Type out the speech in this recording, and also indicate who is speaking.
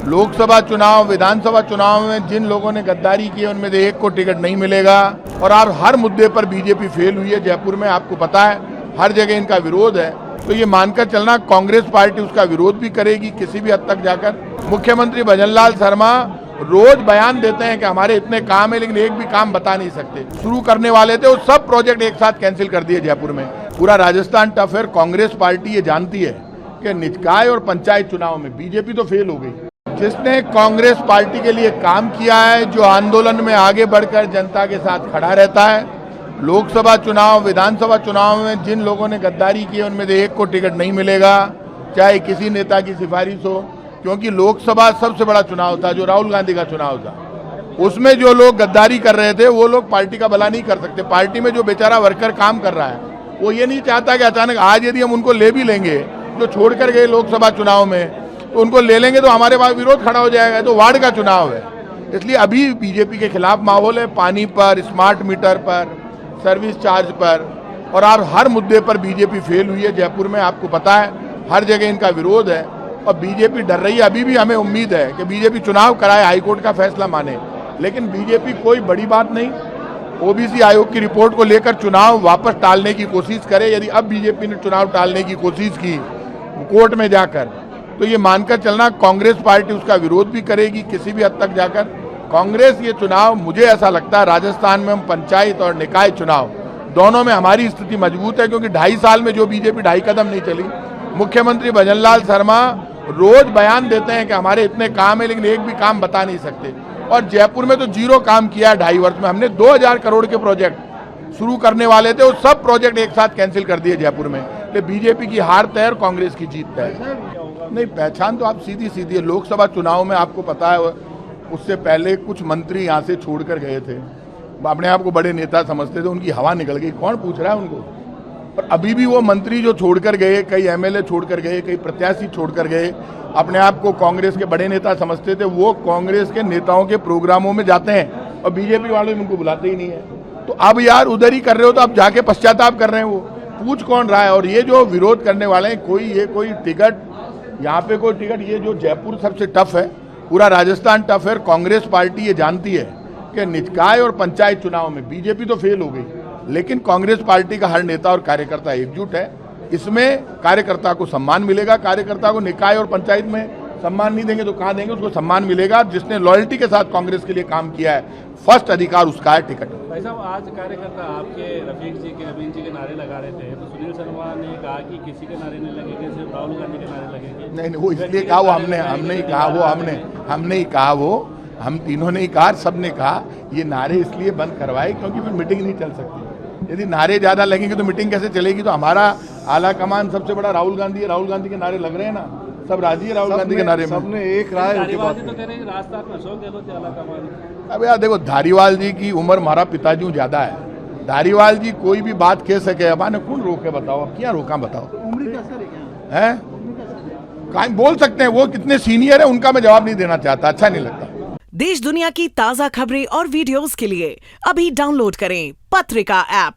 Speaker 1: लोकसभा चुनाव, विधानसभा चुनाव में जिन लोगों ने गद्दारी की है उनमें से एक को टिकट नहीं मिलेगा। और आप हर मुद्दे पर बीजेपी फेल हुई है। जयपुर में आपको पता है हर जगह इनका विरोध है, तो ये मानकर चलना कांग्रेस पार्टी उसका विरोध भी करेगी किसी भी हद तक जाकर। मुख्यमंत्री भजनलाल शर्मा रोज बयान देते हैं कि हमारे इतने काम है, लेकिन एक भी काम बता नहीं सकते। शुरू करने वाले थे वो सब प्रोजेक्ट एक साथ कैंसिल कर दिए जयपुर में। पूरा राजस्थान टफ है। कांग्रेस पार्टी ये जानती है कि निकाय और पंचायत चुनाव में बीजेपी तो फेल हो गई। जिसने कांग्रेस पार्टी के लिए काम किया है, जो आंदोलन में आगे बढ़कर जनता के साथ खड़ा रहता है, लोकसभा चुनाव, विधानसभा चुनाव में जिन लोगों ने गद्दारी की है उनमें से एक को टिकट नहीं मिलेगा, चाहे किसी नेता की सिफारिश हो। क्योंकि लोकसभा सबसे बड़ा चुनाव था, जो राहुल गांधी का चुनाव था, उसमें जो लोग गद्दारी कर रहे थे वो लोग पार्टी का भला नहीं कर सकते। पार्टी में जो बेचारा वर्कर काम कर रहा है वो ये नहीं चाहता कि अचानक आज यदि हम उनको ले भी लेंगे, जो छोड़कर गए लोकसभा चुनाव में, तो उनको ले लेंगे तो हमारे पास विरोध खड़ा हो जाएगा। तो वार्ड का चुनाव है, इसलिए अभी बीजेपी के खिलाफ माहौल है। पानी पर, स्मार्ट मीटर पर, सर्विस चार्ज पर, और आप हर मुद्दे पर बीजेपी फेल हुई है। जयपुर में आपको पता है हर जगह इनका विरोध है और बीजेपी डर रही है। अभी भी हमें उम्मीद है कि बीजेपी चुनाव कराए, हाईकोर्ट का फैसला माने, लेकिन बीजेपी कोई बड़ी बात नहीं, ओबीसी आयोग की रिपोर्ट को लेकर चुनाव वापस टालने की कोशिश करे। यदि अब बीजेपी ने चुनाव टालने की कोशिश की कोर्ट में जाकर, तो ये मानकर चलना कांग्रेस पार्टी उसका विरोध भी करेगी किसी भी हद तक जाकर। कांग्रेस ये चुनाव, मुझे ऐसा लगता है राजस्थान में हम पंचायत और निकाय चुनाव दोनों में हमारी स्थिति मजबूत है, क्योंकि 2.5 साल में जो बीजेपी 2.5 कदम नहीं चली। मुख्यमंत्री भजनलाल शर्मा रोज बयान देते हैं कि हमारे इतने काम है, लेकिन एक भी काम बता नहीं सकते। और जयपुर में तो जीरो काम किया है 2.5 वर्ष में। हमने 2000 करोड़ के प्रोजेक्ट शुरू करने वाले थे, वो सब प्रोजेक्ट एक साथ कैंसिल कर दिए जयपुर में। तो बीजेपी की हार तय और कांग्रेस की जीत तय। नहीं, पहचान तो आप सीधी सीधी है। लोकसभा चुनाव में आपको पता है उससे पहले कुछ मंत्री यहाँ से छोड़कर गए थे, अपने आप को बड़े नेता समझते थे, उनकी हवा निकल गई। कौन पूछ रहा है उनको? पर अभी भी वो मंत्री जो छोड़कर गए, कई एमएलए छोड़कर गए, कई प्रत्याशी छोड़कर गए, अपने आप को कांग्रेस के बड़े नेता समझते थे, वो कांग्रेस के नेताओं के प्रोग्रामों में जाते हैं और बीजेपी वाले उनको बुलाते ही नहीं है। तो अब यार उधर ही कर रहे हो तो अब जाके पश्चाताप कर रहे हैं। वो पूछ कौन रहा है? और ये जो विरोध करने वाले हैं, कोई टिकट, यहाँ पे कोई टिकट, ये जो जयपुर सबसे टफ है, पूरा राजस्थान टफ है। कांग्रेस पार्टी ये जानती है कि निकाय और पंचायत चुनाव में बीजेपी तो फेल हो गई, लेकिन कांग्रेस पार्टी का हर नेता और कार्यकर्ता एकजुट है। इसमें कार्यकर्ता को सम्मान मिलेगा। कार्यकर्ता को निकाय और पंचायत में सम्मान नहीं देंगे तो कहाँ देंगे? उसको सम्मान मिलेगा जिसने लॉयल्टी के साथ कांग्रेस के लिए काम किया है। फर्स्ट अधिकार उसका है टिकट।
Speaker 2: भाई साहब, आज कार्यकर्ता आपके रफीक जी के, नवीन जी के नारे लगा रहे थे, तो सुनील शर्मा ने कहा कि किसी के नारे नहीं लगेंगे, सिर्फ राहुल गांधी के नारे लगेंगे।
Speaker 1: नहीं, वो इसलिए कहा, वो हमने ही कहा, हमने ही कहा, वो हम तीनों ने ही कहा, सबने कहा ये नारे इसलिए बंद करवाए क्योंकि फिर मीटिंग नहीं चल सकती। यदि नारे ज्यादा लगेंगे तो मीटिंग कैसे चलेगी? तो हमारा आला कमान सबसे बड़ा राहुल गांधी है। राहुल गांधी के नारे लग रहे हैं ना, सब राजी है राहुल गांधी के नारे में।
Speaker 3: सबने एक राय
Speaker 2: तो कह रहे हैं राजस्थान में अशोक गहलोत आला कमान।
Speaker 1: अब यार देखो, धारीवाल जी की उम्र हमारा पिताजी ज्यादा है। धारीवाल जी कोई भी बात कह सके, अब आने कौन रोके बताओ? अब क्या रोका बताओ?
Speaker 3: उम्र का असर है,
Speaker 1: कहीं बोल सकते हैं, वो कितने सीनियर है उनका मैं जवाब नहीं देना चाहता, अच्छा नहीं लगता।
Speaker 4: देश दुनिया की ताजा खबरें और वीडियोस के लिए अभी डाउनलोड करें पत्रिका ऐप।